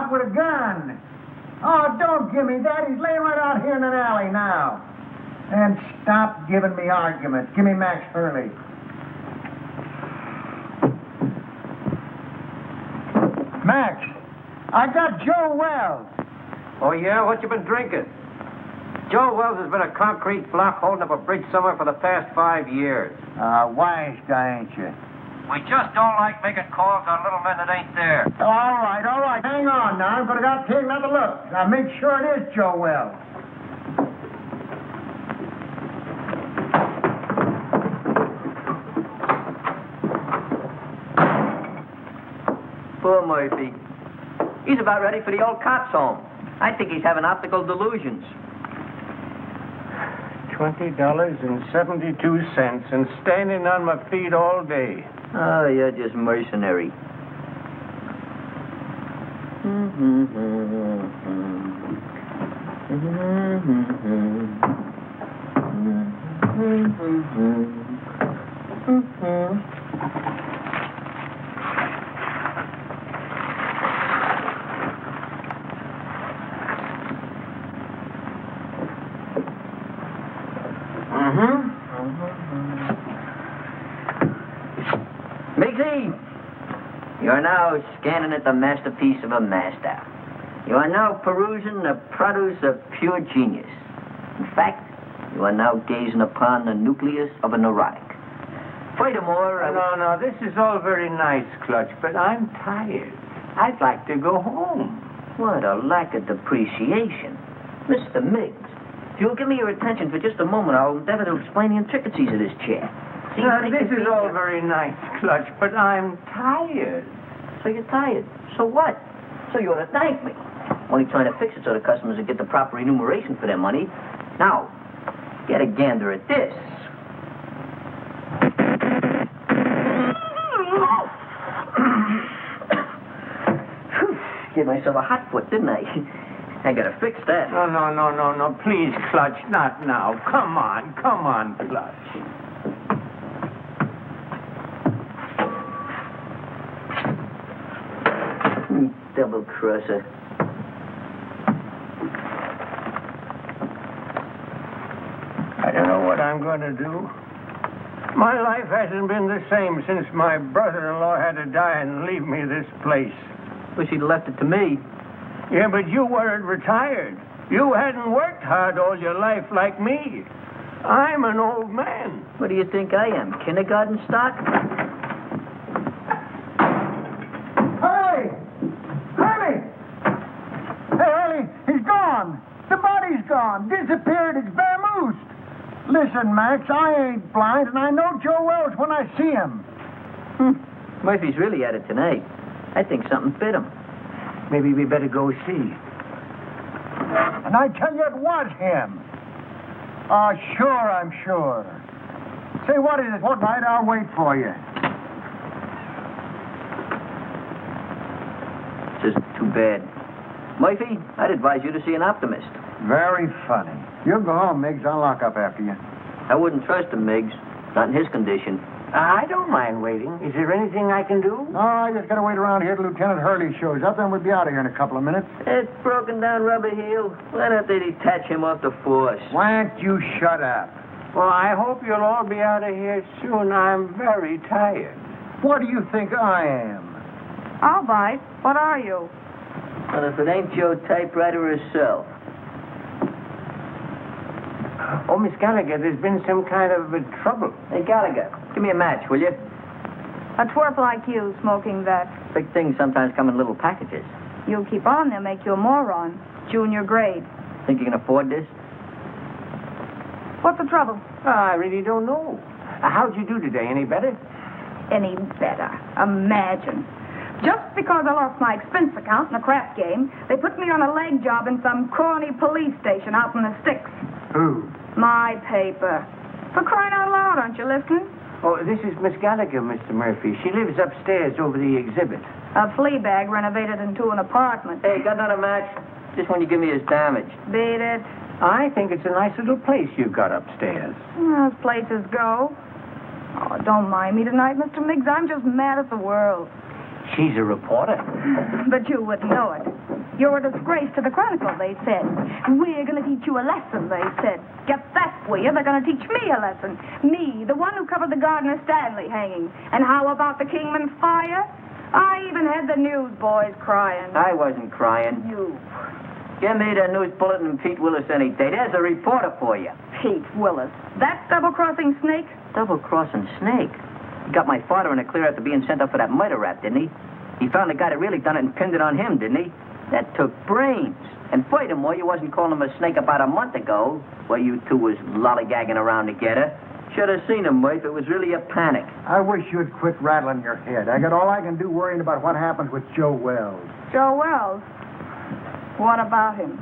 out with a gun. Oh, don't give me that. He's laying right out here in an alley now. And stop giving me arguments. Give me Max Hurley. Max, I got Joe Wells. Oh, yeah? What you been drinking? Joe Wells has been a concrete block holding up a bridge somewhere for the past 5 years. Wise guy, ain't you? We just don't like making calls on little men that ain't there. All right. Hang on now. I'm going to take another look. Now, make sure it is Joe Wells. Poor Murphy. He's about ready for the old cops' home. I think he's having optical delusions. $20.72 and standing on my feet all day. Oh, you're just mercenary. Miggsy, you are now scanning at the masterpiece of a master. You are now perusing the produce of pure genius. In fact, you are now gazing upon the nucleus of a neurotic. Furthermore, No, this is all very nice, Clutch, but I'm tired. I'd like to go home. What a lack of depreciation. Mr. Miggs, if you'll give me your attention for just a moment, I'll endeavor to explain the intricacies of this chair. This is all very nice, Clutch, but I'm tired. So you're tired. So what? So you ought to thank me. Only trying to fix it so the customers will get the proper remuneration for their money. Now, get a gander at this. Gave myself a hot foot, didn't I? I gotta fix that. No. Please, Clutch, not now. Come on, Clutch. Double crosser. I don't know what I'm going to do. My life hasn't been the same since my brother-in-law had to die and leave me this place. Wish he'd left it to me. Yeah, but you weren't retired. You hadn't worked hard all your life like me. I'm an old man. What do you think I am, kindergarten stock? Disappeared. It's vamoosed. Listen, Max, I ain't blind, and I know Joe Wells when I see him. Murphy's really at it tonight. I think something bit him. Maybe we better go see. And I tell you, it was him. Oh, sure, I'm sure. Say, what is it? What night? I'll wait for you. Just too bad. Murphy, I'd advise you to see an optimist. Very funny. You go home, Miggs. I'll lock up after you. I wouldn't trust him, Miggs. Not in his condition. I don't mind waiting. Is there anything I can do? No, I just gotta wait around here till Lieutenant Hurley shows up, then we'll be out of here in a couple of minutes. It's broken down rubber heel. Why don't they detach him off the force? Why don't you shut up? Well, I hope you'll all be out of here soon. I'm very tired. What do you think I am? All right. What are you? Well, if it ain't your typewriter herself. Oh, Miss Gallagher, there's been some kind of trouble. Hey, Gallagher, give me a match, will you? A twerp like you smoking that. Big things sometimes come in little packages. You keep on, they'll make you a moron. Junior grade. Think you can afford this? What's the trouble? I really don't know. How'd you do today? Any better? Any better. Imagine. Just because I lost my expense account in a crap game, they put me on a leg job in some corny police station out in the sticks. Who? My paper. For crying out loud, aren't you listening? Oh, this is Miss Gallagher, Mr. Murphy. She lives upstairs over the exhibit. A flea bag renovated into an apartment. Hey, got another match? Just when you give me his damage. Beat it. I think it's a nice little place you've got upstairs. As places go. Oh, don't mind me tonight, Mr. Miggs. I'm just mad at the world. She's a reporter. But you wouldn't know it. You're a disgrace to the Chronicle, they said. We're going to teach you a lesson, they said. Get that, will you? They're going to teach me a lesson. Me, the one who covered the Gardner Stanley hanging. And how about the Kingman fire? I even had the newsboys crying. I wasn't crying. You. Give me the news bulletin and Pete Willis any day. There's a reporter for you. Pete Willis. That double-crossing snake? Double-crossing snake. He got my father in a clear after being sent up for that murder rap, didn't he? He found the guy that really done it and pinned it on him, didn't he? That took brains. And furthermore, you wasn't calling him a snake about a month ago, while you two was lollygagging around together. Should have seen him, Murph. It was really a panic. I wish you'd quit rattling your head. I got all I can do worrying about what happens with Joe Wells. Joe Wells. What about him?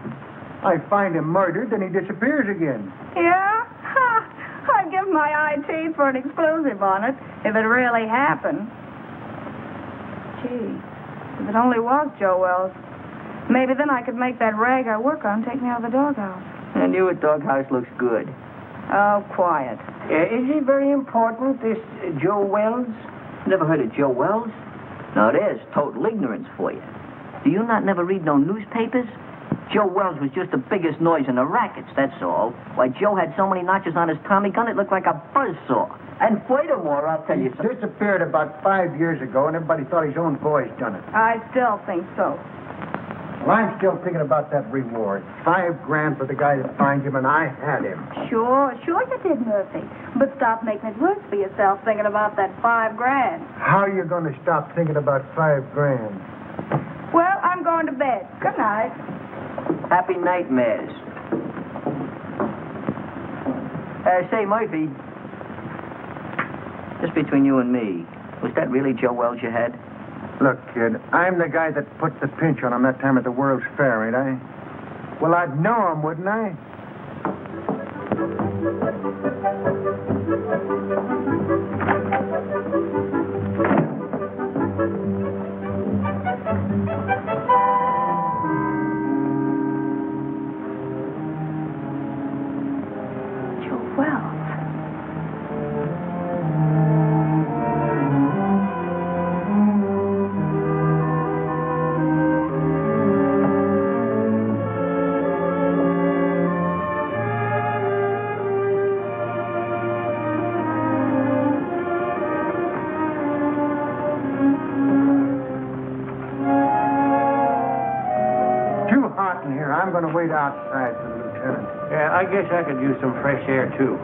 I find him murdered, then he disappears again. Yeah? Ha! I'd give my eye teeth for an exclusive on it, if it really happened. Gee, if it only was Joe Wells. Maybe then I could make that rag I work on take me out of the doghouse. And your doghouse looks good. Oh, quiet. Is he very important, this Joe Wells? Never heard of Joe Wells? No, there's total ignorance for you. Do you not never read no newspapers? Joe Wells was just the biggest noise in the rackets, that's all. Why, Joe had so many notches on his Tommy gun, it looked like a buzzsaw. And furthermore, I'll tell you He something. disappeared about 5 years ago, and everybody thought his own boys done it. I still think so. Well, I'm still thinking about that reward. $5,000 for the guy that finds him, and I had him. Sure you did, Murphy. But stop making it worse for yourself thinking about that $5,000. How are you going to stop thinking about $5,000? Well, I'm going to bed. Good night. Happy nightmares. Say, Murphy, just between you and me, was that really Joe Wells you had? Look, kid, I'm the guy that put the pinch on him that time at the World's Fair, ain't I? Well, I'd know him, wouldn't I? Joe Wells. Too hot in here. I'm going to wait outside for the lieutenant. Yeah, I guess I could use some fresh air, too.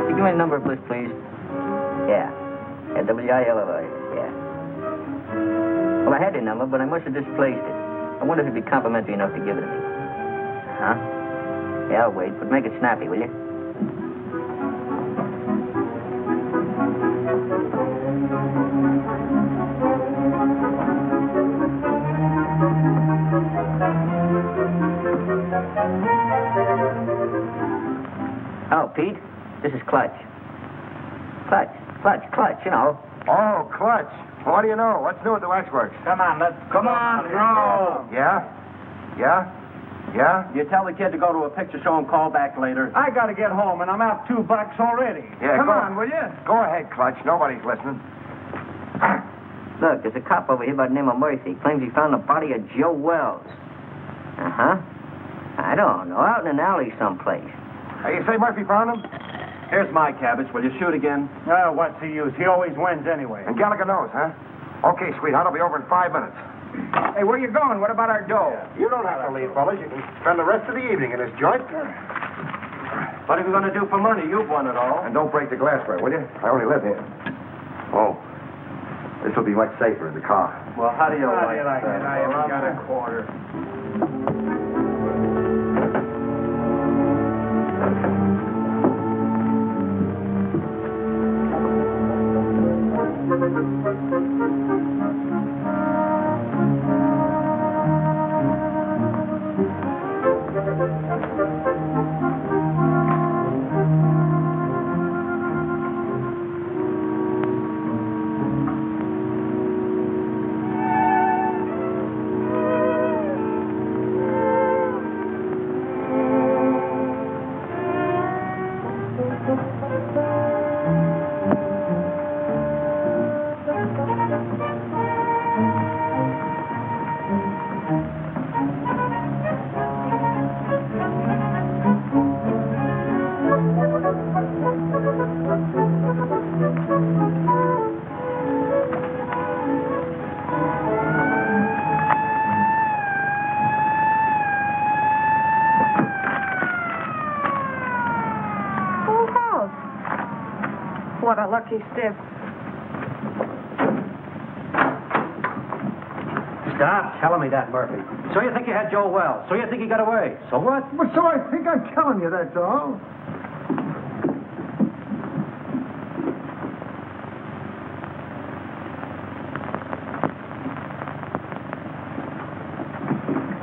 Give me a number of list, please. Yeah. WILLI, yeah. Well, I had your number, but I must have displaced it. I wonder if you'd be complimentary enough to give it to me. Huh? Yeah, I'll wait, but make it snappy, will you? Oh, Pete, this is Clutch. Clutch, you know. Oh, Clutch. What do you know? What's new at the waxworks? Come on, Drew. Yeah? You tell the kid to go to a picture show and call back later. I gotta get home, and I'm out $2 already. Yeah, Come go on, will you? Go ahead, Clutch. Nobody's listening. Look, there's a cop over here by the name of Murphy. Claims he found the body of Joe Wells. Uh-huh. I don't know, out in an alley someplace. Hey, you say Murphy found him? Here's my cabbage. Will you shoot again? Oh, what's the use? He always wins anyway. And Gallagher knows, huh? Okay, sweetheart, I'll be over in 5 minutes. Hey, where you going? What about our dough? You don't have to leave, fellas. You can spend the rest of the evening in this joint. What are we going to do for money? You've won it all. And don't break the glassware, will you? I only live here. Oh, this will be much safer in the car. Well, how do you How like do you like that? it? I haven't got a quarter. What a lucky stiff. Stop telling me that, Murphy. So you think you had Joe Wells? So you think he got away? So what? Well, so I think I'm telling you, that's all.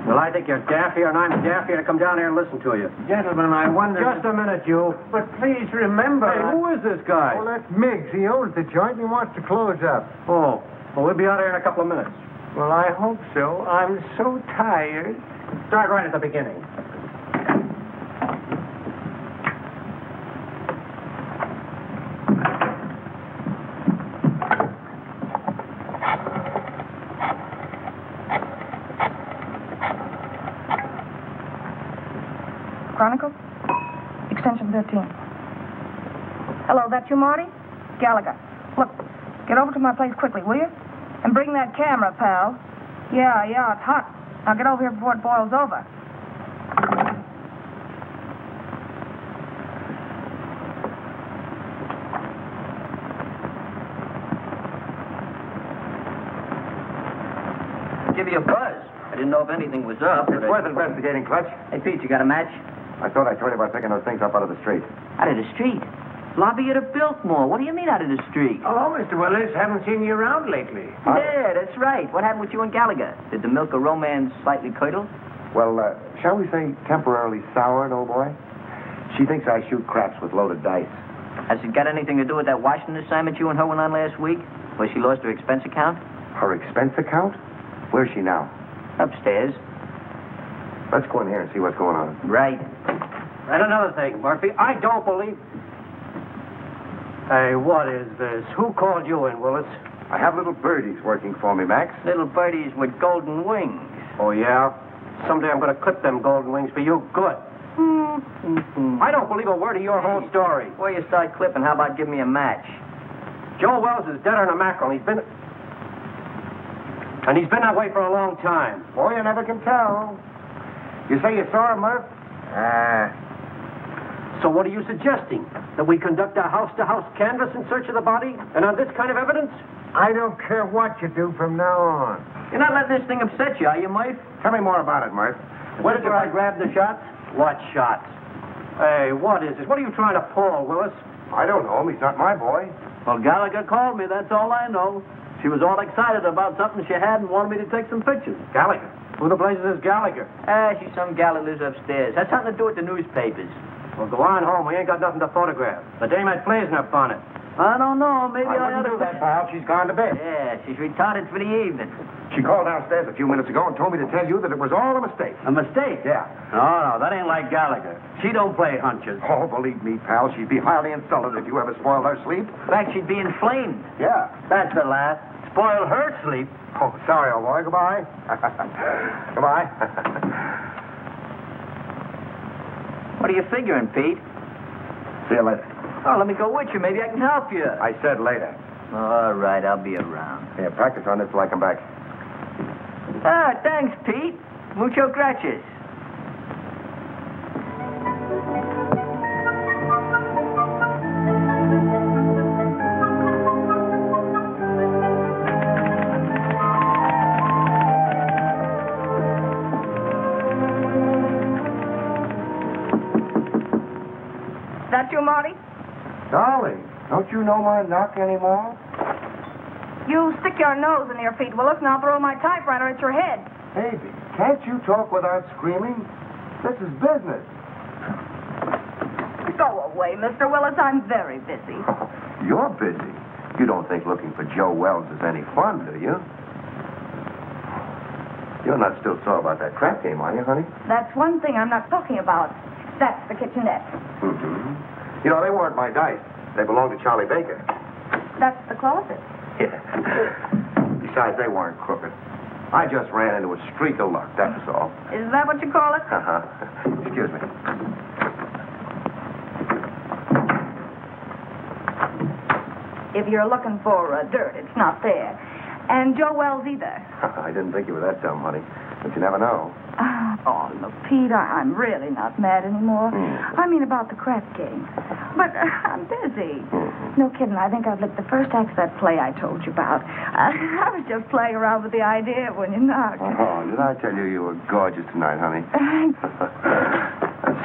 Well, I think you're daffier and I'm daffier to come down here and listen to you. Gentlemen, I wonder... Just a minute, you. But please remember... Hey, who is this guy? Oh, that's Miggs. He owns the joint and he wants to close up. Oh, well, we'll be out here in a couple of minutes. Well, I hope so. I'm so tired. Start right at the beginning. Chronicle? Extension 13. Hello, that you, Marty? Gallagher. Look, get over to my place quickly, will you? And bring that camera, pal. Yeah, it's hot. Now get over here before it boils over. Give you a buzz. I didn't know if anything was up. It's worth investigating, Clutch. Hey, Pete, you got a match? I thought I told you about picking those things up out of the street. Out of the street? Lobby at a Biltmore. What do you mean out of the street? Hello, Mr. Willis. Haven't seen you around lately. Yeah, that's right. What happened with you and Gallagher? Did the milk of romance slightly curdle? Well, shall we say temporarily soured, old boy? She thinks I shoot craps with loaded dice. Has it got anything to do with that Washington assignment you and her went on last week? Where she lost her expense account? Her expense account? Where's she now? Upstairs. Let's go in here and see what's going on. Right. And another thing, Murphy, I don't believe... Hey, what is this? Who called you in, Willis? I have little birdies working for me, Max. Little birdies with golden wings. Oh, yeah? Someday I'm going to clip them golden wings for you good. I don't believe a word of your whole story. Before you start clipping, how about give me a match? Joe Wells is deader than a mackerel. He's been that way for a long time. Boy, you never can tell. You say you saw her, Murph? So what are you suggesting? That we conduct a house-to-house canvass in search of the body? And on this kind of evidence? I don't care what you do from now on. You're not letting this thing upset you, are you, Murph? Tell me more about it, Murph. Where did I grab the shots? What shots? Hey, what is this? What are you trying to pull, Willis? I don't know him. He's not my boy. Well, Gallagher called me, that's all I know. She was all excited about something she had and wanted me to take some pictures. Gallagher? Who the blazes is Gallagher? She's some gal that lives upstairs. Has something to do with the newspapers. Well, go on home. We ain't got nothing to photograph. The dame had flares in her bonnet. I don't know, maybe I ought wouldn't do to... that, pal. She's gone to bed. Yeah, she's retarded for the evening. She called downstairs a few minutes ago and told me to tell you that it was all a mistake. A mistake? Yeah. No, that ain't like Gallagher. She don't play hunches. Oh, believe me, pal, she'd be highly insulted if you ever spoiled her sleep. In fact, she'd be inflamed. Yeah. That's the last. Spoil her sleep. Oh, sorry, old boy. Goodbye. Goodbye. What are you figuring, Pete? See you later. Oh, let me go with you. Maybe I can help you. I said later. All right, I'll be around. Yeah, practice on this till I come back. Ah, thanks, Pete. Mucho gracias. That you, Marty? Dolly, don't you know my knock anymore? You stick your nose in your feet, Willis, and I'll throw my typewriter at your head. Baby, can't you talk without screaming? This is business. Go away, Mr. Willis. I'm very busy. You're busy. You don't think looking for Joe Wells is any fun, do you? You're not still sore about that crap game, are you, honey? That's one thing I'm not talking about. That's the kitchenette. Mm-hmm. You know, they weren't my dice. They belonged to Charlie Baker. That's the closet. Yeah. Besides, they weren't crooked. I just ran into a streak of luck, that's all. Is that what you call it? Excuse me. If you're looking for dirt, it's not there. And Joe Wells either. I didn't think you were that dumb, honey. But you never know. Oh, look, Pete, I'm really not mad anymore. I mean about the crap game. But I'm busy. No kidding, I think I've licked the first act of that play I told you about. I was just playing around with the idea when you knocked. Oh, did I tell you were gorgeous tonight, honey?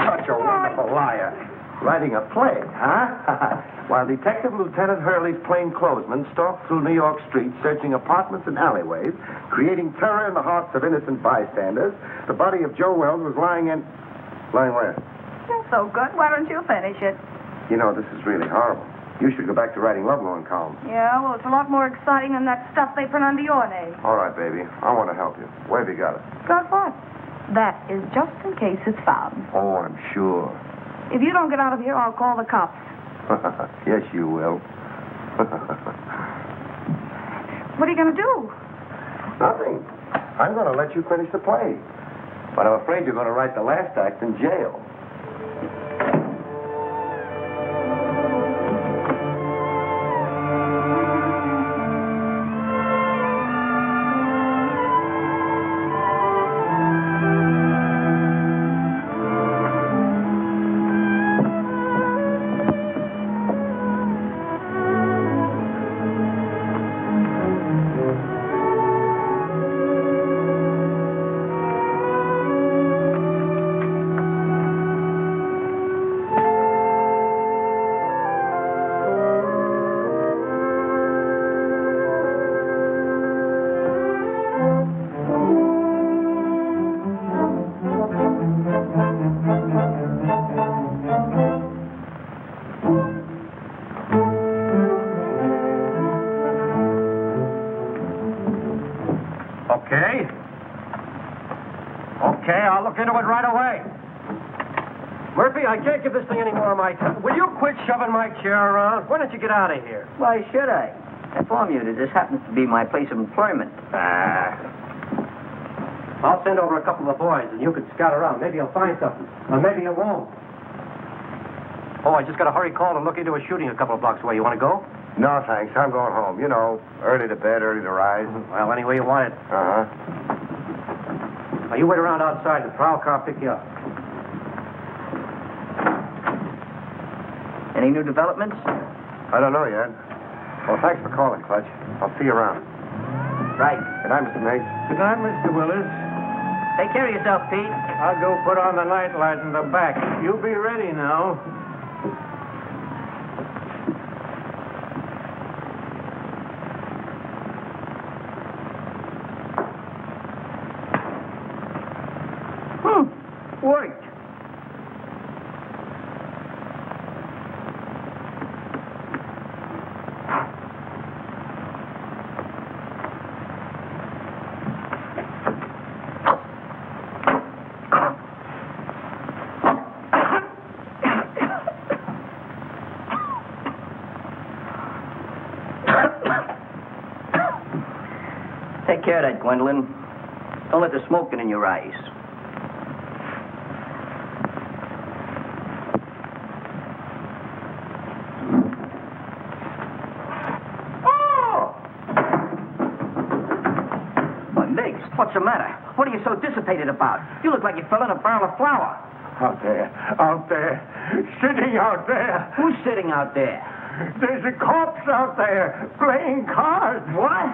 Such a wonderful liar. Writing a play, huh? While Detective Lieutenant Hurley's plainclothesmen stalked through New York streets, searching apartments and alleyways, creating terror in the hearts of innocent bystanders, the body of Joe Wells was lying in... Lying where? You're so good. Why don't you finish it? You know, this is really horrible. You should go back to writing lovelorn columns. Yeah, well, it's a lot more exciting than that stuff they print under your name. All right, baby. I want to help you. Where have you got it? Got what? That is just in case it's found. Oh, I'm sure. If you don't get out of here, I'll call the cops. Yes, you will. What are you going to do? Nothing. I'm going to let you finish the play. But I'm afraid you're going to write the last act in jail. Okay, I'll look into it right away. Murphy, I can't give this thing any more of my time. Will you quit shoving my chair around? Why don't you get out of here? Why should I? I inform you that this happens to be my place of employment. I'll send over a couple of the boys, and you can scout around. Maybe you'll find something. Or maybe you won't. Oh, I just got a hurry call to look into a shooting a couple of blocks away. You want to go? No, thanks. I'm going home. You know, early to bed, early to rise. Well, any way you want it. Uh-huh. Now, you wait around outside, and the prowl car will pick you up. Any new developments? I don't know yet. Well, thanks for calling, Clutch. I'll see you around. Right. Good night, Mr. Mase. Good night, Mr. Willis. Take care of yourself, Pete. I'll go put on the night light in the back. You be ready now. Worked. Take care of that, Gwendolyn. Don't let the smoke get in your eyes. What's the matter? What are you so dissipated about? You look like you fell in a barrel of flour. Out there, sitting out there. Who's sitting out there? There's a corpse out there playing cards. What?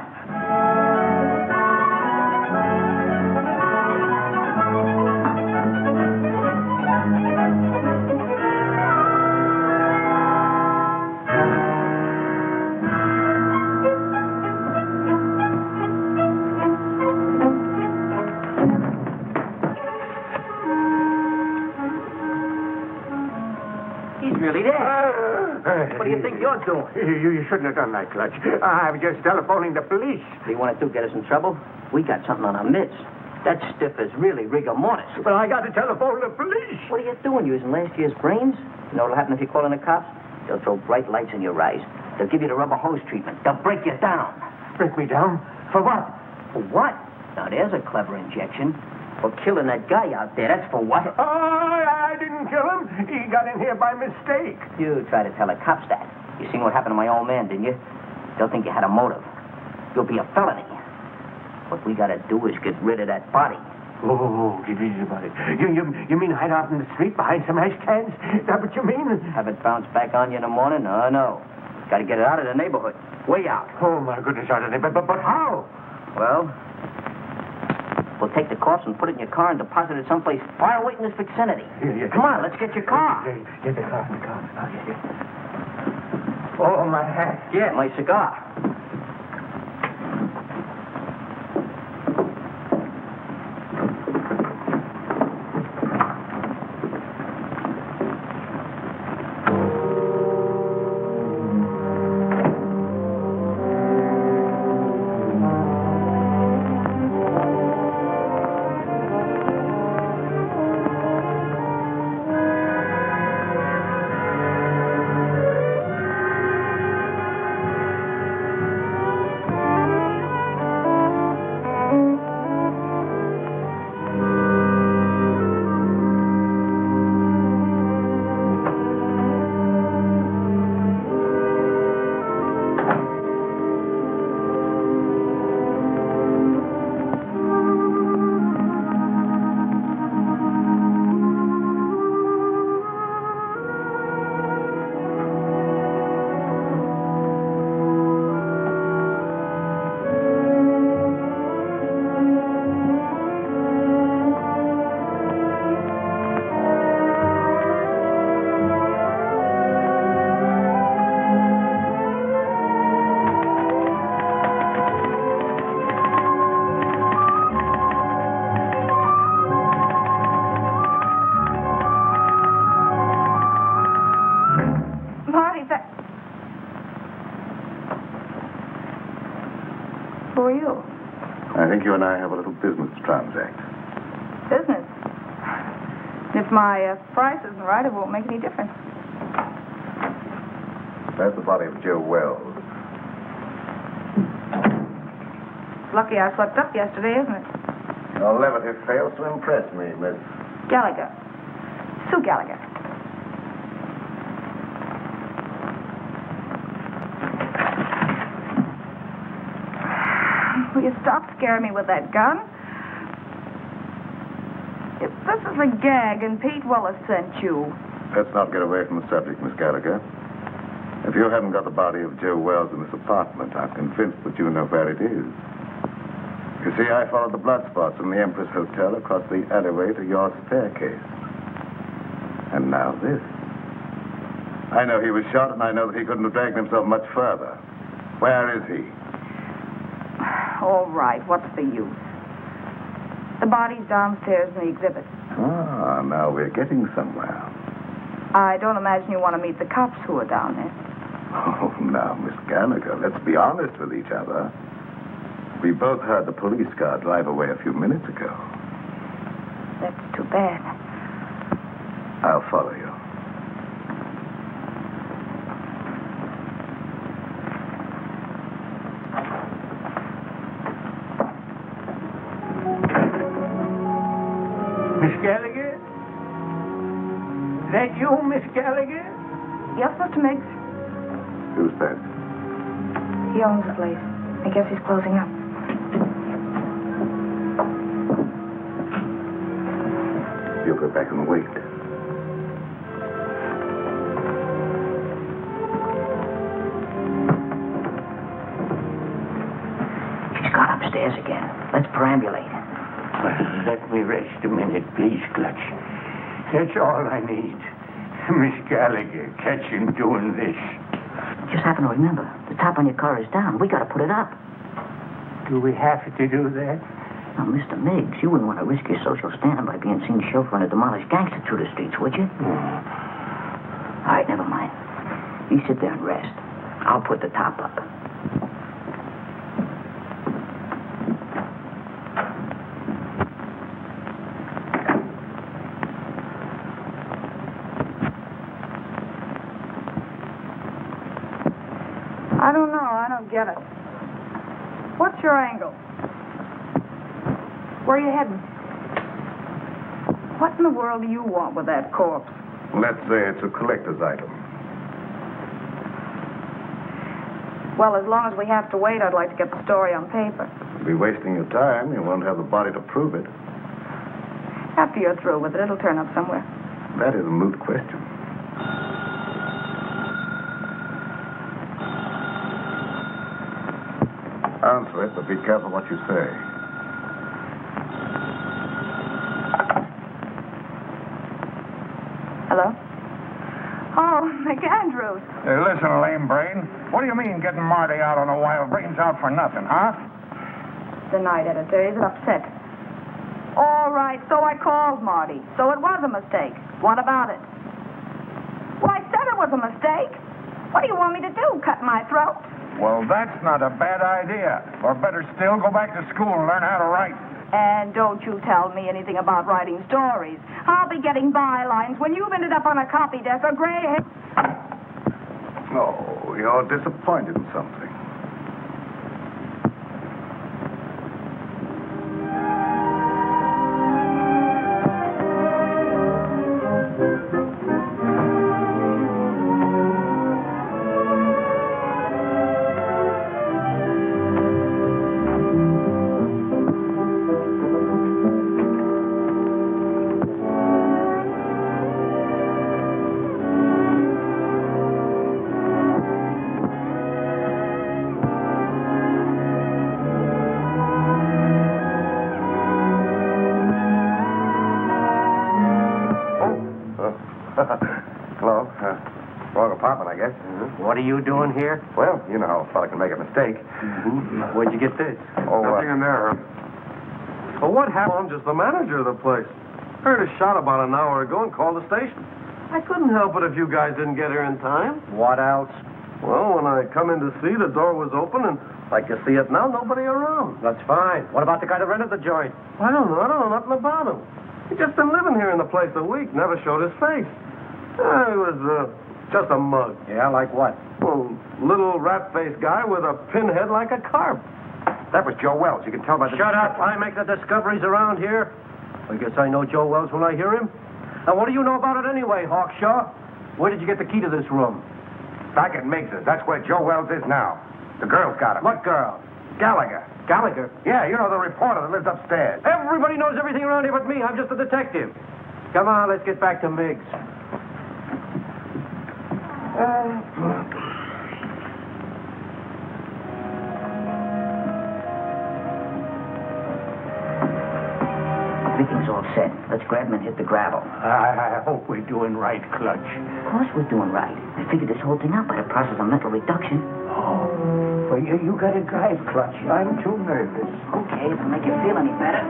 He's really there. What do you think you're doing? You shouldn't have done that, Clutch. I'm just telephoning the police. What do you want to do, get us in trouble? We got something on our midst. That stiff is really rigor mortis. But I got to telephone the police. What are you doing, using last year's brains? You know what'll happen if you call in the cops? They'll throw bright lights in your eyes. They'll give you the rubber hose treatment. They'll break you down. Break me down? For what? For what? Now, there's a clever injection. For killing that guy out there. That's for what? Oh, I didn't kill him. He got in here by mistake. You try to tell the cops that. You seen what happened to my old man, didn't you? They'll think you had a motive. You'll be a felony. What we gotta do is get rid of that body. Oh, get easy about it. You mean hide out in the street behind some ash cans? Is that what you mean? Have it bounce back on you in the morning? No. Gotta get it out of the neighborhood. Way out. Oh, my goodness, out of there. But how? Well, we'll take the corpse and put it in your car and deposit it someplace far away in this vicinity. Yeah. Come on, let's get your car. Get the car. Oh, yeah. Oh, my hat. Yeah, my cigar. Who are you? I think you and I have a little business to transact. Business. If my price isn't right, it won't make any difference. That's the body of Joe Wells. Lucky I slept up yesterday, isn't it? Your levity fails to impress me, Miss. Gallagher. Sue Gallagher. Will you stop scaring me with that gun? If this is a gag and Pete Willis sent you. Let's not get away from the subject, Miss Gallagher. If you haven't got the body of Joe Wells in this apartment, I'm convinced that you know where it is. You see, I followed the blood spots from the Empress Hotel across the alleyway to your staircase. And now this. I know he was shot, and I know that he couldn't have dragged himself much further. Where is he? All right, what's the use? The body's downstairs in the exhibit. Ah, now we're getting somewhere. I don't imagine you want to meet the cops who are down there. Oh, now, Miss Gallagher, let's be honest with each other. We both heard the police car drive away a few minutes ago. That's too bad. I'll follow you. Miss Gallagher? Is that you, Miss Gallagher? Yes, Mr. Miggs. Who's that? He owns the place. I guess he's closing up. We'll go back and wait. She's gone upstairs again. Let's perambulate. Well, let me rest a minute, please, Clutch. That's all I need. Miss Gallagher, catch him doing this. Just happen to remember, the top on your car is down. We got to put it up. Do we have to do that? Now, Mr. Miggs, you wouldn't want to risk your social standing by being seen chauffeuring a demolished gangster through the streets, would you? All right, never mind. You sit there and rest. I'll put the top up. I don't know. I don't get it. What's your angle? Where are you heading? What in the world do you want with that corpse? Let's say it's a collector's item. Well, as long as we have to wait, I'd like to get the story on paper. You'll be wasting your time. You won't have the body to prove it. After you're through with it, it'll turn up somewhere. That is a moot question. Answer it, but be careful what you say. Hello? Oh, McAndrews. Hey, listen, lame brain. What do you mean getting Marty out on a wild brains out for nothing, huh? The night editor. He's upset. All right, so I called Marty. So it was a mistake. What about it? Well, I said it was a mistake. What do you want me to do, cut my throat? Well, that's not a bad idea. Or better still, go back to school and learn how to write. And don't you tell me anything about writing stories. I'll be getting bylines when you've ended up on a copy desk or gray hair. Oh, you're disappointed in something. Hello. Wrong apartment, I guess. What are you doing here? Well, you know how a fella can make a mistake. Where'd you get this? Oh, Nothing in there. Well, what happened? I'm just the manager of the place. Heard a shot about an hour ago and called the station. I couldn't help it if you guys didn't get here in time. What else? Well, when I come in to see, the door was open, and like you see it now, nobody around. That's fine. What about the guy that rented the joint? I don't know nothing about him. He just been living here in the place a week, never showed his face. He was just a mug. Yeah, like what? Well, little rat-faced guy with a pinhead like a carp. that was Joe Wells. You can tell by the... Shut up. I make the discoveries around here. I guess I know Joe Wells when I hear him. And what do you know about it anyway, Hawkshaw? Where did you get the key to this room? Back at Miggs's. That's where Joe Wells is now. The girl's got him. What girl? Gallagher. Gallagher? Yeah, you know, the reporter that lives upstairs. Everybody knows everything around here but me. I'm just a detective. Come on, let's get back to Miggs. Everything's all set. Let's grab him and hit the gravel. I hope we're doing right, Clutch. Of course we're doing right. I figured this whole thing out by the process of mental reduction. Oh, well, you gotta drive, Clutch. I'm too nervous. Okay, if it'll make you feel any better.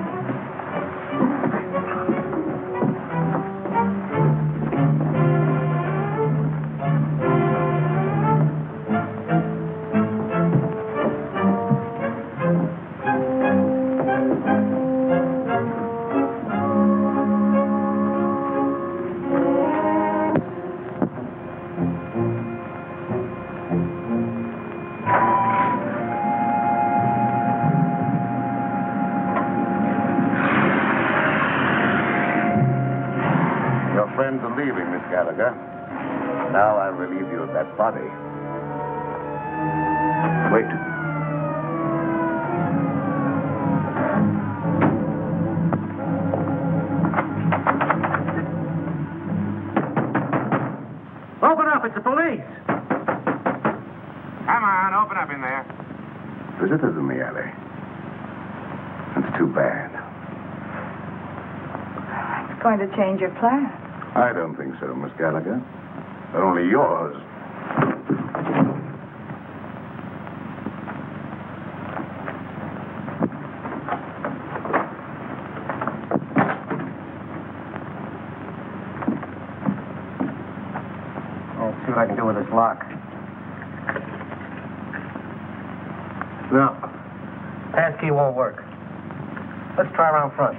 Your friends are leaving, Miss Gallagher. Now I'll relieve you of that body. Wait. visitors in the alley. That's too bad. It's going to change your plans. I don't think so, Miss Gallagher. Only yours. I'll see what I can do with this lock. No. Passkey won't work. Let's try around front.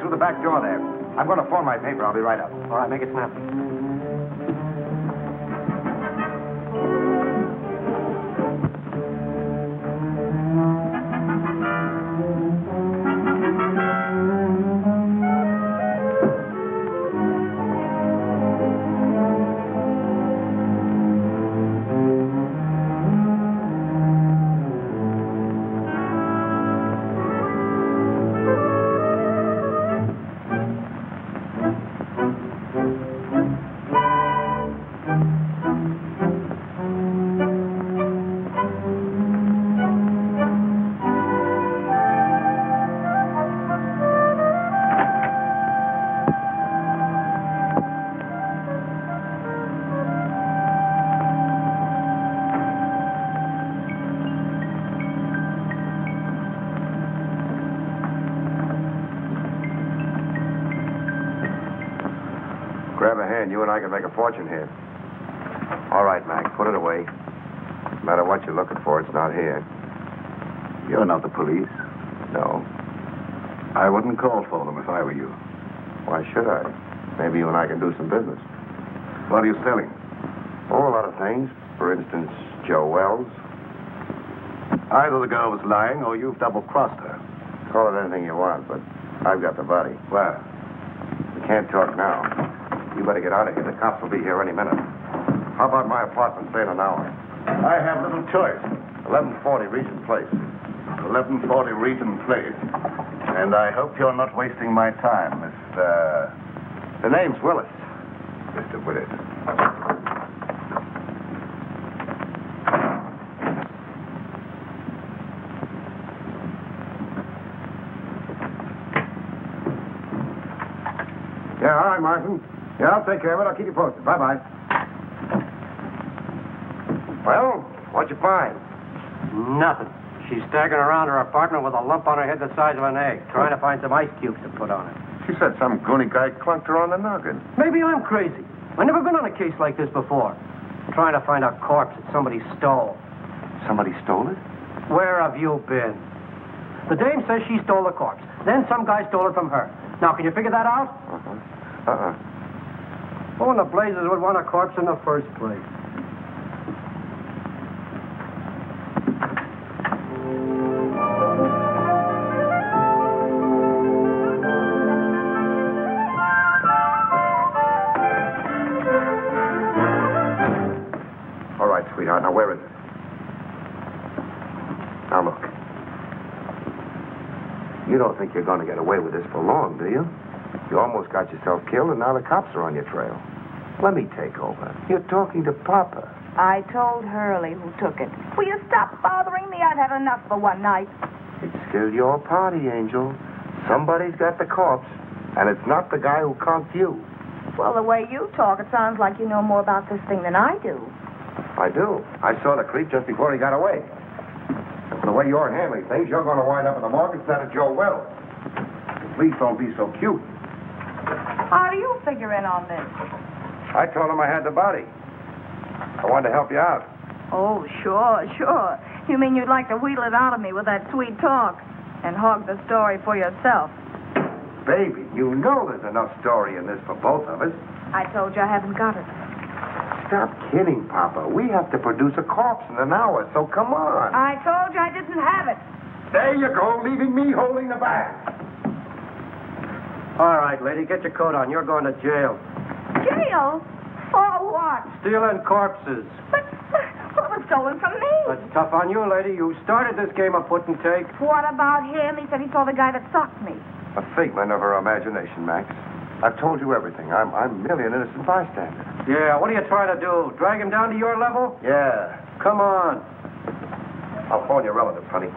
Through the back door there. I'm going to phone my paper. I'll be right up. All right, make it snappy. Grab a hand. You and I can make a fortune here. All right, Mac. Put it away. No matter what you're looking for, it's not here. You're not the police. No. I wouldn't call for them if I were you. Why should I? Maybe you and I can do some business. What are you selling? Oh, a lot of things. For instance, Joe Wells. Either the girl was lying or you've double-crossed her. Call it anything you want, but I've got the body. Well, We can't talk now. You better get out of here. The cops will be here any minute. How about my apartment, say in an hour? I have little choice. 1140 Regent Place. 1140 Regent Place. And I hope you're not wasting my time, Mr. The name's Willis. Mr. Willis. Yeah, all right, Martin. Yeah, I'll take care of it. I'll keep you posted. Bye-bye. Well, what'd you find? Nothing. She's staggering around her apartment with a lump on her head the size of an egg, trying to find some ice cubes to put on it. She said some goony guy clunked her on the noggin. Maybe I'm crazy. I've never been on a case like this before. Trying to find a corpse that somebody stole. Somebody stole it? Where have you been? The dame says she stole the corpse. Then some guy stole it from her. Now, can you figure that out? Who in the blazes would want a corpse in the first place? All right, sweetheart. Now, where is it? Now, look. You don't think you're going to get away with this for long, do you? You almost got yourself killed, and now the cops are on your trail. Let me take over. You're talking to Papa. I told Hurley who took it. Will you stop bothering me? I've had enough for one night. It's still your party, Angel. Somebody's got the corpse, and it's not the guy who conked you. Well, the way you talk, it sounds like you know more about this thing than I do. I do. I saw the creep just before he got away. And for the way you're handling things, you're going to wind up in the morgue instead of Joe Wells. Please don't be so cute. How do you figure in on this? I told him I had the body. I wanted to help you out. Oh, sure. You mean you'd like to wheedle it out of me with that sweet talk and hog the story for yourself? Baby, you know there's enough story in this for both of us. I told you I haven't got it. Stop kidding, Papa. We have to produce a corpse in an hour, so come on. I told you I didn't have it. There you go, leaving me holding the bag. All right, lady, get your coat on. You're going to jail. Jail? For what? Stealing corpses. But what was stolen from me? That's tough on you, lady. You started this game of put and take. What about him? He said he saw the guy that socked me. A figment of her imagination, Max. I've told you everything. I'm merely an innocent bystander. Yeah, what are you trying to do? Drag him down to your level? Yeah. Come on. I'll phone your relatives, honey.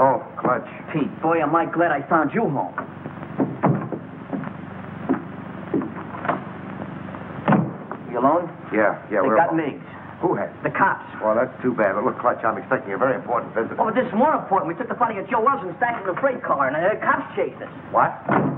Oh, Clutch. Pete, boy, am I glad I found you home. You alone? Yeah, They we're got alone. Miggs. Who has? The cops. Well, that's too bad. But look, Clutch, I'm expecting a very important visit. Oh, but this is more important. We took the body of Joe Wells and stacked it in a freight car, and the cops chased us. What?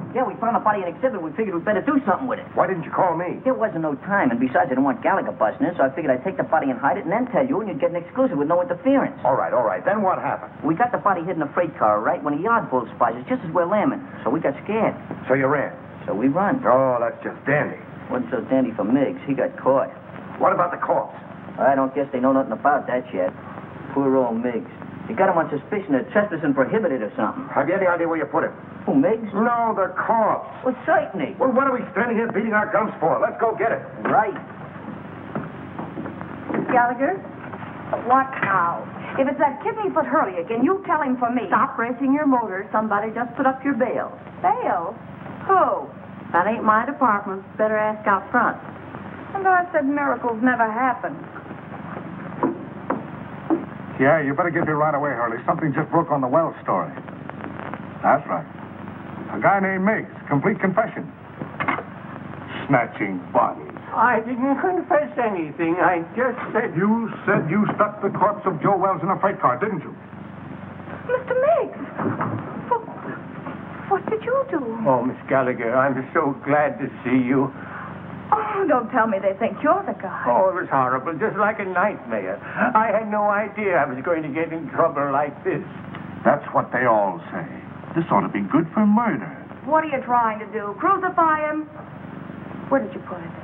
Yeah, we found the body in exhibit. We figured we'd better do something with it. Why didn't you call me? There wasn't no time, and besides, I didn't want Gallagher busting in, so I figured I'd take the body and hide it and then tell you, and you'd get an exclusive with no interference. All right. Then what happened? We got the body hid in a freight car, right, when a yard bull spies us just as we're lambing. So we got scared. So you ran? So we run. Oh, that's just dandy. Wasn't so dandy for Miggs. He got caught. What about the corpse? I don't guess they know nothing about that yet. Poor old Miggs. They got him on suspicion of trespassing prohibited or something. Have you any idea where you put him? Who, Miggs? No, the corpse. Well, certainly. Well, what are we standing here beating our gums for? Let's go get it. Right. Gallagher? What now? If it's that kidney-foot Hurley again, you tell him for me. Stop racing your motor. Somebody just put up your bail. Bail? Who? That ain't my department. Better ask out front. And I said miracles never happen. Yeah, you better get here right away, Hurley. Something just broke on the Wells story. That's right. A guy named Miggs. Complete confession. Snatching bodies. I didn't confess anything. I just said... You said you stuck the corpse of Joe Wells in a freight car, didn't you? Mr. Miggs! What did you do? Oh, Miss Gallagher, I'm so glad to see you. Oh, don't tell me they think you're the guy. Oh, it was horrible, just like a nightmare. I had no idea I was going to get in trouble like this. That's what they all say. This ought to be good for murder. What are you trying to do? Crucify him? Where did you put it?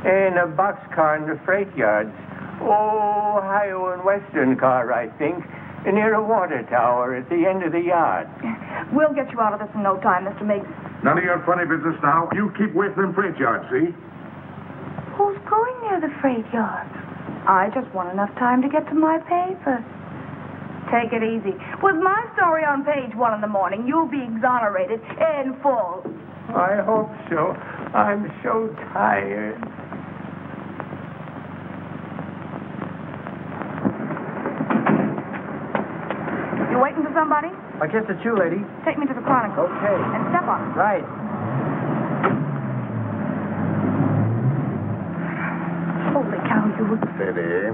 In a boxcar in the freight yards. Oh, Ohio and Western car, I think. Near a water tower at the end of the yard. We'll get you out of this in no time, Mr. Miggs. None of your funny business now. You keep away from them freight yards, see? Who's going near the freight yard? I just want enough time to get to my paper. Take it easy. With my story on page 1 in the morning, you'll be exonerated in full. I hope so. I'm so tired. You waiting for somebody? I guess it's you, lady. Take me to the Chronicle. Okay. And step on it. Right. Holy cow, you... Steady.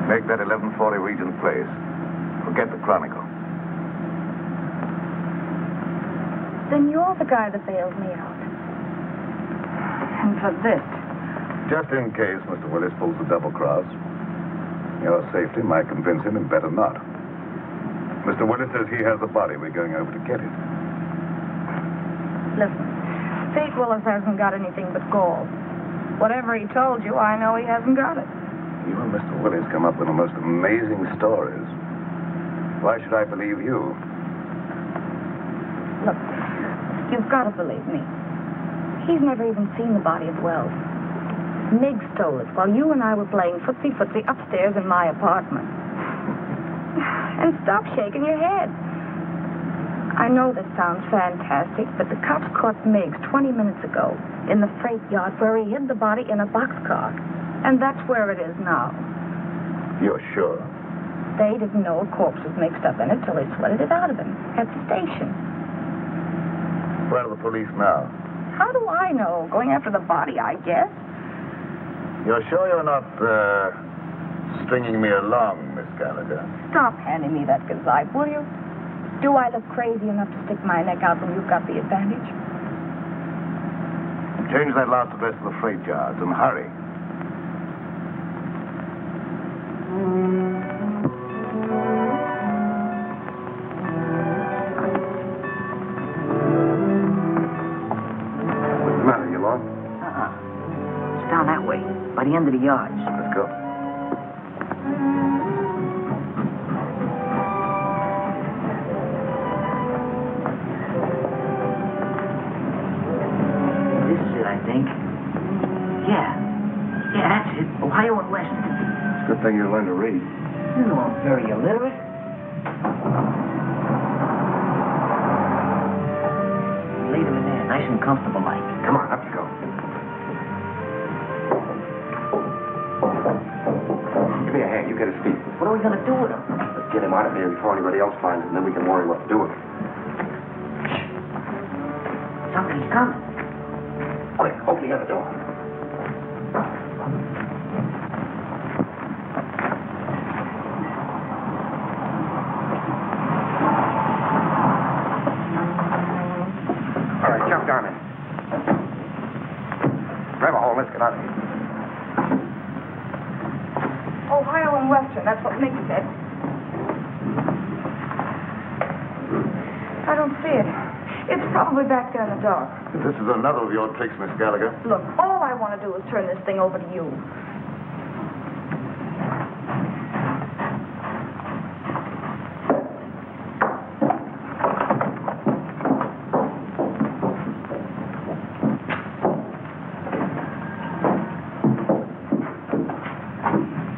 Make that 1140 Regent Place. Forget the Chronicle. Then you're the guy that bailed me out. And for this. Just in case Mr. Willis pulls the double cross, your safety might convince him and better not. Mr. Willis says he has the body. We're going over to get it. Listen, Pete Willis hasn't got anything but gall. Whatever he told you, I know he hasn't got it. You and Mr. Willis come up with the most amazing stories. Why should I believe you? Look, you've got to believe me. He's never even seen the body of Wells. Miggs stole it while you and I were playing footsie-footsie upstairs in my apartment. And stop shaking your head. I know this sounds fantastic, but the cops caught Miggs 20 minutes ago in the freight yard where he hid the body in a boxcar. And that's where it is now. You're sure? They didn't know a corpse was mixed up in it till they sweated it out of him at the station. Where are the police now? How do I know? Going after the body, I guess. You're sure you're not, stringing me along, Miss Gallagher? Stop handing me that gazibe, will you? Do I look crazy enough to stick my neck out when you've got the advantage? Change that last address to the freight yards and hurry. What's the matter? You lost? It's down that way, by the end of the yards. Let's go. This is it, I think. Yeah, that's it. Ohio and Western. It's a good thing you learned to read. You know I'm very illiterate. Leave him in there, nice and comfortable like. Come on, up you go. Give me a hand. You get his feet. What are we gonna do with him? Let's get him out of here before anybody else finds him, and then we can worry what to do with him. Somebody's coming. Quick, open the other door. All right, jump down in. Grab a hole. Let's get out of here. Ohio and Western, that's what Nick said. I don't see it. It's probably back there in the dark. This is another of your tricks, Miss Gallagher. Look, all I want to do is turn this thing over to you.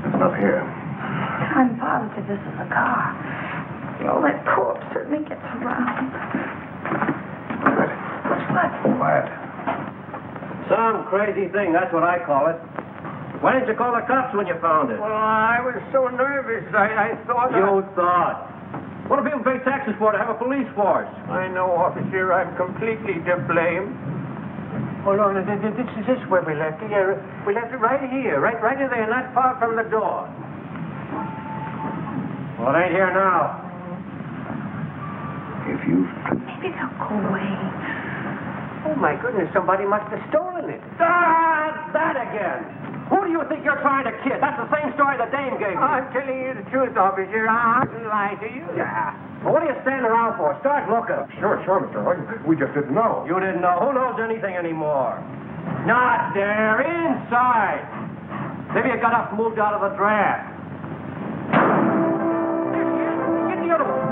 It's not here. I'm positive this is a car. You know, that corpse certainly gets around. Ready. What? Quiet. Some crazy thing, that's what I call it. Why didn't you call the cops when you found it? Well, I was so nervous. I thought... You thought. What do people pay taxes for? To have a police force? I know, officer. I'm completely to blame. Hold on. This is where we left it. Yeah, we left it right here. Right in there, not far from the door. Well, it ain't here now. If you... Maybe they'll go away. Oh, my goodness. Somebody must have stolen it. Ah, that again. Who do you think you're trying to kid? That's the same story the dame gave me. I'm telling you the truth, officer. I didn't lie to you. Yeah. Well, what are you standing around for? Start looking. Sure, Mr. Hoy. We just didn't know. You didn't know. Who knows anything anymore? Not there. Inside. Maybe you got up moved out of the draft. Get the other one.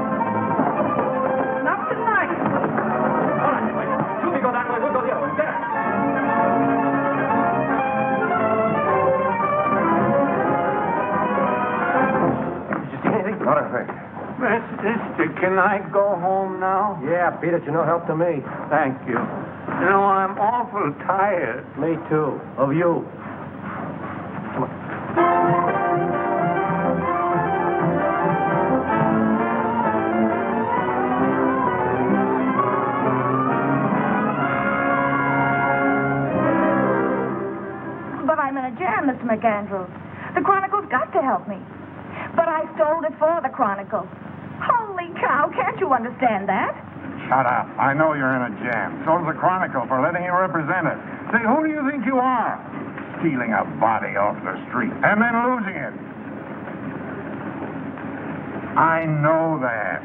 Not tonight. All right, wait. You can go that way. We'll go the other way. Get it. Did you see anything? Not a thing. Mister, can I go home now? Yeah, beat it. You're no help to me. Thank you. You know, I'm awful tired. Me too. Of you. But I'm in a jam, Mr. McAndrews. The Chronicle's got to help me. But I stole it for the Chronicle. Holy cow, can't you understand that? Shut up. I know you're in a jam. So's the Chronicle for letting you represent it. Say, who do you think you are? Stealing a body off the street and then losing it. I know that.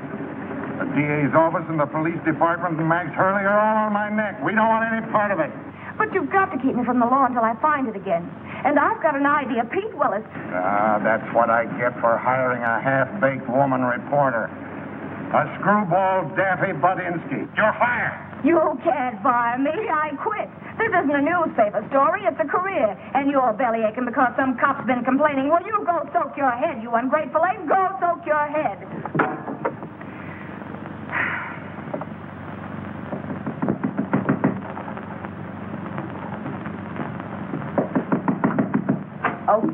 The DA's office and the police department and Max Hurley are all on my neck. We don't want any part of it. But you've got to keep me from the law until I find it again. And I've got an idea. Pete Willis. That's what I get for hiring a half-baked woman reporter. A screwball Daffy Budinsky. You're fired. You can't fire me. I quit. This isn't a newspaper story. It's a career. And you're belly aching because some cop's been complaining. Well, you go soak your head, you ungrateful ape. Go soak your head.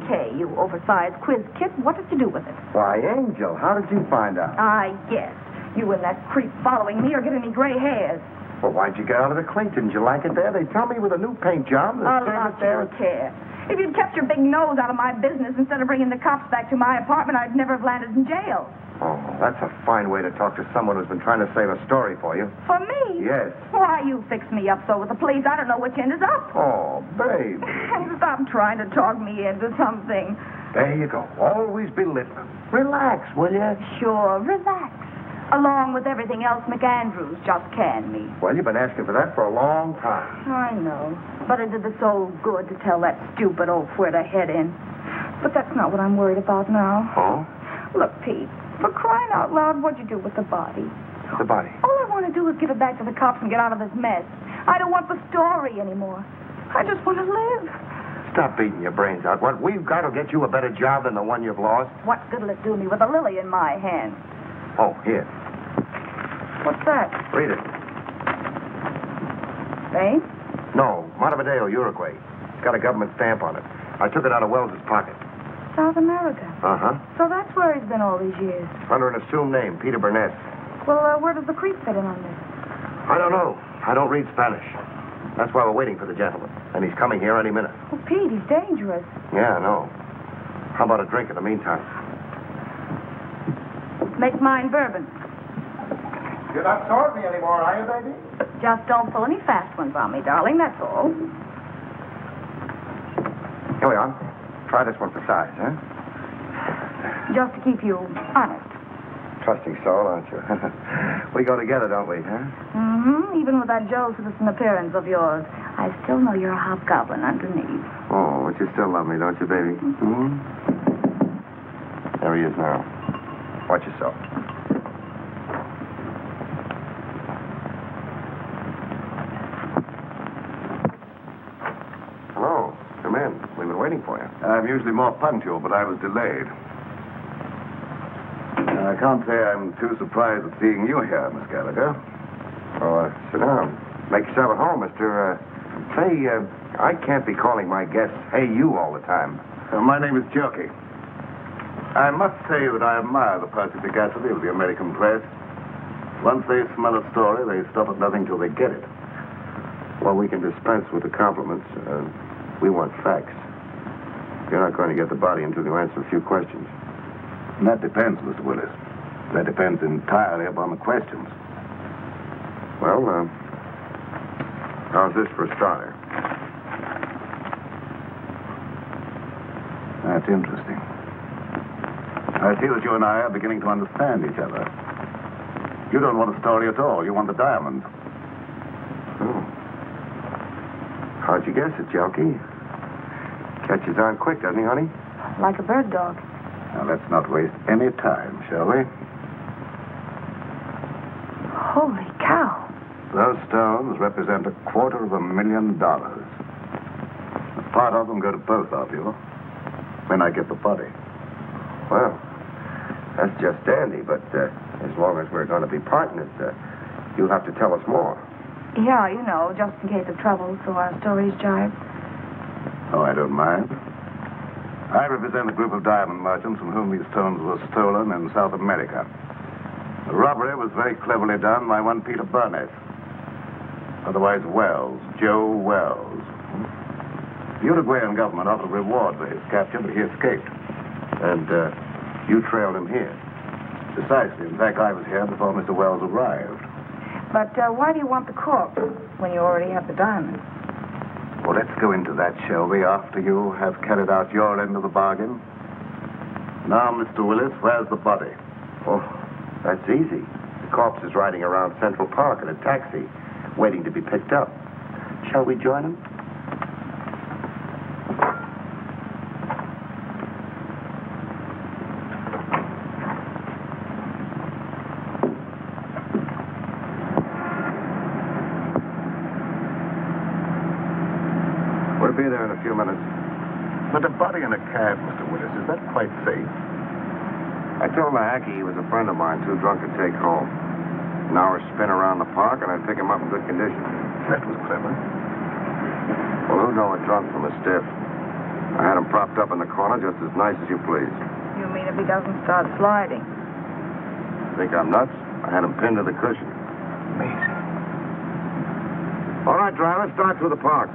okay, you oversized quiz kit. What did you do with it? Why, Angel, how did you find out? Yes. You and that creep following me are giving me gray hairs. Well, why'd you get out of the clink? Didn't you like it there? They tell me with a new paint job, the A service lot there. you care. If you'd kept your big nose out of my business instead of bringing the cops back to my apartment, I'd never have landed in jail. Oh, that's a fine way to talk to someone who's been trying to save a story for you. For me? Yes. Why, you fixed me up so with the police, I don't know which end is up. Oh, babe. Stop trying to talk me into something. There you go. Always belittling. Relax, will you? Sure, relax. Along with everything else McAndrews just canned me. Well, you've been asking for that for a long time. I know. But it did the soul good to tell that stupid oaf where to head in. But that's not what I'm worried about now. Oh? Look, Pete, for crying out loud, what'd you do with the body? The body? All I want to do is give it back to the cops and get out of this mess. I don't want the story anymore. I just want to live. Stop beating your brains out. What we've got will get you a better job than the one you've lost. What good'll it do me with a lily in my hand? Oh, here. What's that? Read it. Spain? No, Montevideo, Uruguay. It's got a government stamp on it. I took it out of Wells's pocket. South America. Uh-huh. So that's where he's been all these years. Under an assumed name, Peter Burnett. Well, where does the creep fit in on this? I don't know. I don't read Spanish. That's why we're waiting for the gentleman. And he's coming here any minute. Well, Pete, he's dangerous. Yeah, I know. How about a drink in the meantime? Make mine bourbon. You're not sore me anymore, are you, baby? Just don't pull any fast ones on me, darling, that's all. Here we are. Try this one for size, huh? Just to keep you honest. Trusting soul, aren't you? We go together, don't we, huh? Mm-hmm. Even with that Joe citizen appearance of yours, I still know you're a hobgoblin underneath. Oh, but you still love me, don't you, baby? Hmm? There he is now. Watch yourself. Hello. Come in. We've been waiting for you. I'm usually more punctual, but I was delayed. I can't say I'm too surprised at seeing you here, Miss Gallagher. Oh, sit down. Make yourself at home, Mr. Say, I can't be calling my guests, hey, you, all the time. My name is Jerky. I must say that I admire the perspicacity of the American press. Once they smell a story, they stop at nothing till they get it. Well, we can dispense with the compliments. We want facts. You're not going to get the body until you answer a few questions. And that depends, Mr. Willis. That depends entirely upon the questions. Well, how's this for a starter? That's interesting. I see that you and I are beginning to understand each other. You don't want a story at all. You want the diamond. Oh. How'd you guess it, Jelky? Catches on quick, doesn't he, honey? Like a bird dog. Now, let's not waste any time, shall we? Holy cow. Those stones represent $250,000. A part of them go to both of you. Then I get the body. Well, that's just dandy, but as long as we're going to be partners, you'll have to tell us more. Yeah, you know, just in case of trouble, so our stories jive. Oh, I don't mind. I represent a group of diamond merchants from whom these stones were stolen in South America. The robbery was very cleverly done by one Peter Burnett. Otherwise Wells, Joe Wells. The Uruguayan government offered a reward for his capture, but he escaped. And you trailed him here. Precisely. In fact, I was here before Mr. Wells arrived. But why do you want the corpse when you already have the diamond? Well, let's go into that, shall we, after you have carried out your end of the bargain? Now, Mr. Willis, where's the body? Oh, that's easy. The corpse is riding around Central Park in a taxi, waiting to be picked up. Shall we join him? We'll be there in a few minutes. But a body in a cab, Mr. Willis, is that quite safe? I told Mahaki he was a friend of mine, too drunk to take home. An hour spin around the park, and I'd pick him up in good condition. That was clever. Well, who'd know a drunk from a stiff? I had him propped up in the corner just as nice as you please. You mean if he doesn't start sliding? Think I'm nuts? I had him pinned to the cushion. Amazing. All right, driver, start through the park.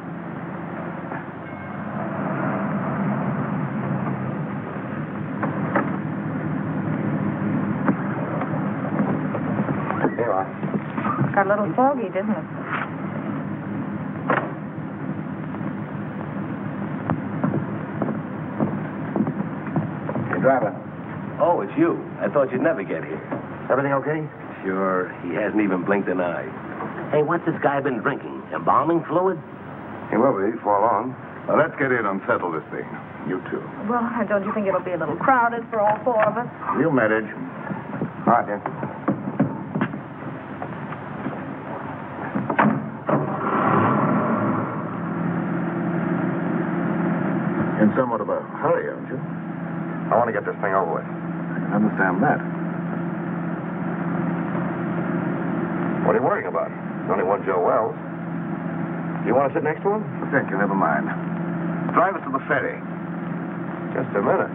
Here you are. Got a little foggy, didn't it? Hey, driver. Oh, it's you. I thought you'd never get here. Everything okay? Sure, he hasn't even blinked an eye. Hey, what's this guy been drinking? Embalming fluid? He will be before long. Well, let's get in and settle this thing. You two. Well, don't you think it'll be a little crowded for all four of us? You manage. All right, then. In somewhat of a hurry, aren't you? I want to get this thing over with. I can understand that. What are you worrying about? There's only one Joe Wells. Do you want to sit next to him? Thank you, never mind. Drive us to the ferry. Just a minute.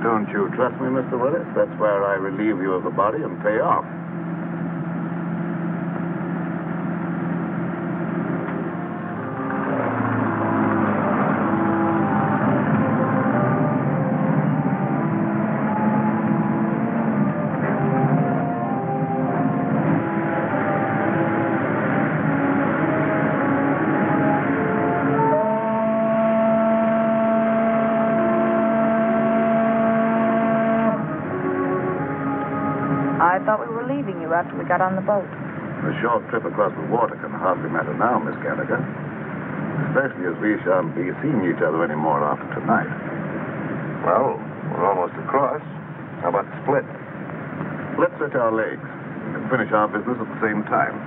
Don't you trust me, Mr. Willis? That's where I relieve you of the body and pay off. I thought we were leaving you after we got on the boat. A short trip across the water can hardly matter now, Miss Gallagher. Especially as we shan't be seeing each other anymore after tonight. Well, we're almost across. How about the split? Let's stretch our legs. We can finish our business at the same time.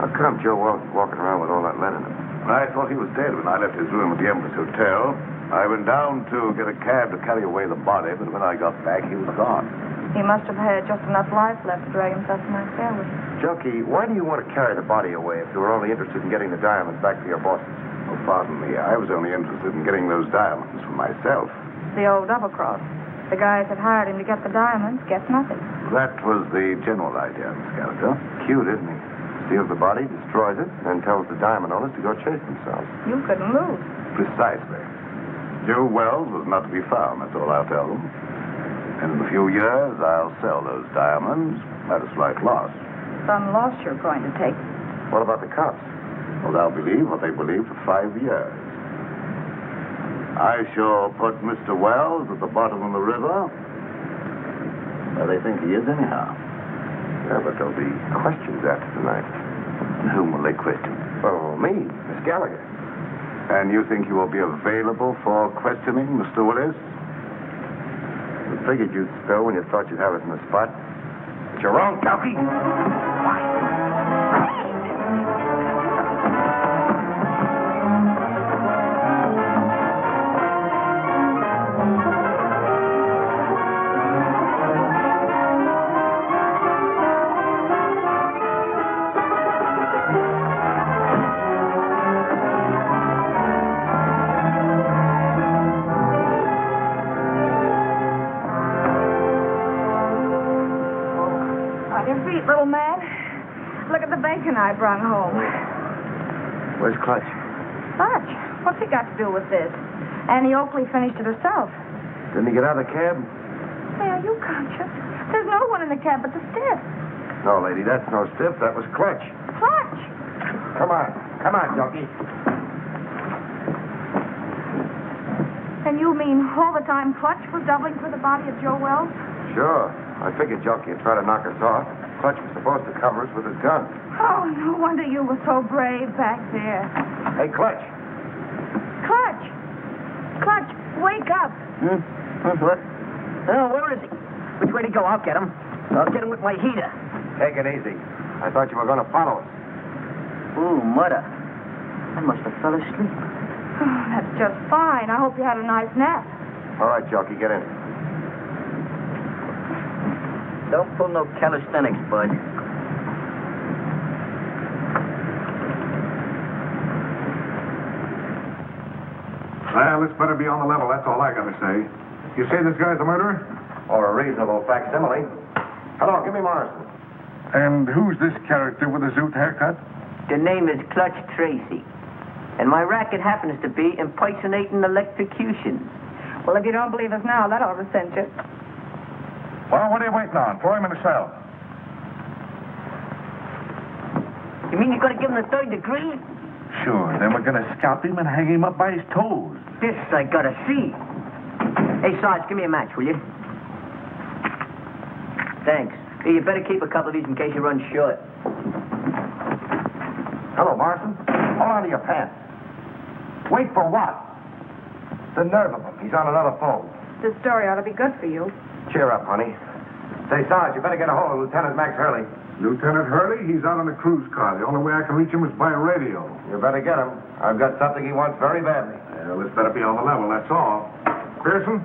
How come Joe Wells is walking around with all that lead in him? I thought he was dead when I left his room at the Empress Hotel. I went down to get a cab to carry away the body, but when I got back, he was gone. He must have had just enough life left to drag himself to my stairway. Junkie, why do you want to carry the body away if you were only interested in getting the diamonds back to your bosses? Oh, pardon me. I was only interested in getting those diamonds for myself. The old double-cross. The guys that hired him to get the diamonds gets nothing. That was the general idea, Miss Gallagher. Cute, isn't he? Steals the body, destroys it, and then tells the diamond owners to go chase themselves. You couldn't lose. Precisely. Joe Wells was not to be found, that's all I'll tell them. And in a few years, I'll sell those diamonds at a slight loss. Some loss you're going to take. What about the cops? Well, they'll believe what they believe for 5 years. I shall put Mr. Wells at the bottom of the river, where they think he is anyhow. Yeah, but there'll be questions after tonight. And whom will they question? Oh, me, Miss Gallagher. And you think you will be available for questioning, Mr. Willis? I figured you'd spill when you thought you'd have us in the spot. But you're wrong, Junkie. Little man, look at the bacon I brought home. Where's Clutch? Clutch? What's he got to do with this? Annie Oakley finished it herself. Didn't he get out of the cab? Hey, are you conscious? There's no one in the cab but the stiff. No, lady, that's no stiff. That was Clutch. Clutch? Come on, Junkie. And you mean all the time Clutch was doubling for the body of Joe Wells? Sure. I figured Junkie would try to knock us off. Clutch was supposed to cover us with his gun. Oh, no wonder you were so brave back there. Hey, Clutch. Clutch! Clutch, wake up. What? Oh, where is he? Which way to go? I'll get him. I'll get him with my heater. Take it easy. I thought you were going to follow us. Ooh, mother. I must have fell asleep. Oh, that's just fine. I hope you had a nice nap. All right, Junkie, get in. Don't pull no calisthenics, bud. Well, this better be on the level, that's all I gotta say. You say this guy's a murderer? Or a reasonable facsimile. Hello, give me Morrison. And who's this character with the zoot haircut? The name is Clutch Tracy. And my racket happens to be impersonating electrocutions. Well, if you don't believe us now, that ought to cinch it. Well, what are you waiting on? Throw him in the cell. You mean you're going to give him the third degree? Sure, then we're gonna scalp him and hang him up by his toes. This I gotta see. Hey, Sarge, give me a match, will you? Thanks. Hey, you better keep a couple of these in case you run short. Hello, Morrison. Hold on to your pants. Wait for what? The nerve of him. He's on another phone. This story ought to be good for you. Cheer up, honey. Say, Sarge, you better get a hold of Lieutenant Max Hurley. Lieutenant Hurley? He's out on a cruise car. The only way I can reach him is by radio. You better get him. I've got something he wants very badly. Well, this better be on the level, that's all. Pearson,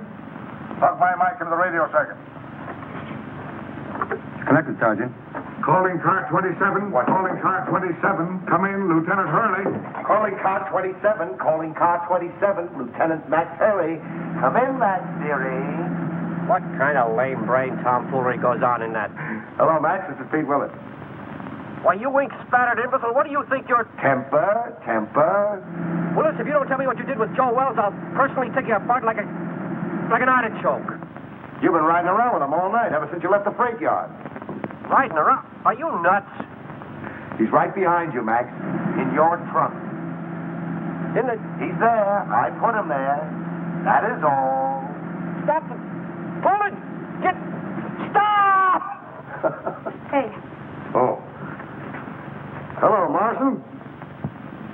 plug my mic into the radio circuit. Connected, Sergeant. Calling car 27. What? Calling car 27. Come in, Lieutenant Hurley. Calling car 27. Calling car 27. Lieutenant Max Hurley. Come in, Max, dearie. What kind of lame-brain tomfoolery goes on in that? Hello, Max. This is Pete Willis. Why, you ink-spattered imbecile, what do you think you're... Temper. Willis, if you don't tell me what you did with Joe Wells, I'll personally take you apart like an artichoke. You've been riding around with him all night, ever since you left the freight yard. Riding around? Are you nuts? He's right behind you, Max. In your trunk. In the... He's there. I put him there. That is all. Stop it. Pull it. Stop! Hey, Oh. Hello, Morrison.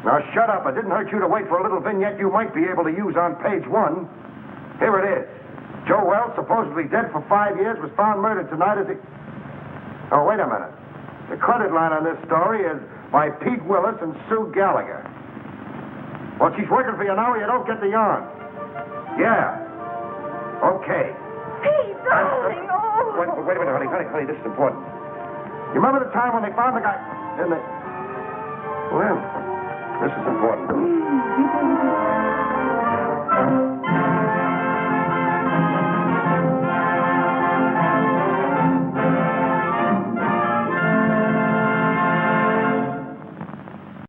Now, shut up. It didn't hurt you to wait for a little vignette you might be able to use on page 1. Here it is. Joe Wells, supposedly dead for 5 years, was found murdered tonight as he... Oh, wait a minute. The credit line on this story is by Pete Willis and Sue Gallagher. Well, she's working for you now or you don't get the yarn. Yeah. Okay. Pete, darling, oh. Wait a minute, honey, this is important. You remember the time when they found the guy in the... Well, this is important.